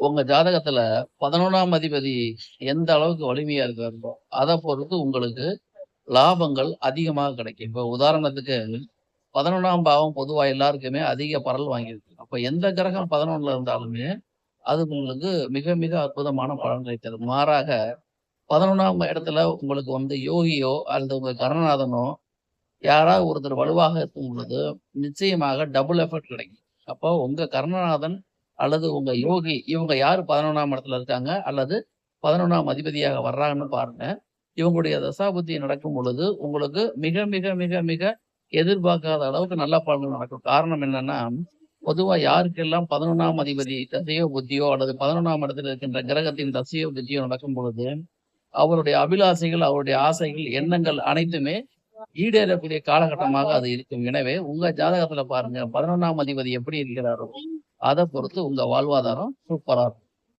உங்க ஜாதகத்துல 11ஆம் அதிபதி எந்த அளவுக்கு வலிமையா இருக்காரோ, அத பொறுத்து உங்களுக்கு லாபங்கள் அதிகமாக கிடைக்கும். இப்ப உதாரணத்துக்கு 11ஆம் பாவம் பொதுவா எல்லாருக்குமே அதிக பரல் வாங்கியிருக்கு. அப்ப எந்த கிரகம் 11ல இருந்தாலுமே, அது உங்களுக்கு மிக மிக அற்புதமான பலன்களை தரும். மாறாக 11ஆம் இடத்துல உங்களுக்கு யோகியோ அல்லது உங்க கரணநாதனோ யாராவது ஒருத்தர் வலுவாக இருக்கும் பொழுது, நிச்சயமாக டபுள் எஃபெக்ட் கிடைக்கும். அப்போ உங்க கர்ணநாதன் அல்லது உங்க யோகி இவங்க யாரு 11ஆம் இடத்துல இருக்காங்க, அல்லது 11ஆம் அதிபதியாக வர்றாங்கன்னு பாருங்க. இவங்களுடைய தசாபுத்தி நடக்கும் பொழுது, உங்களுக்கு மிக மிக மிக மிக எதிர்பார்க்காத அளவுக்கு நல்ல பலன்கள் நடக்கும். காரணம் என்னன்னா, பொதுவா யாருக்கெல்லாம் 11ஆம் அதிபதி தசையோ, புத்தியோ அல்லது 11ஆம் இடத்துல இருக்கின்ற கிரகத்தின் தசையோ, புத்தியோ நடக்கும் பொழுது, அவருடைய அபிலாசைகள், அவருடைய ஆசைகள், எண்ணங்கள் அனைத்துமே ஈடேறக்கூடிய காலகட்டமாக அது இருக்கும். எனவே உங்க ஜாதகத்துல பாருங்க 11ஆம் அதிபதி எப்படி இருக்கிறாரோ, அத பொறுத்து உங்க வாழ்வாதாரம் சூப்பரா இருக்கும்.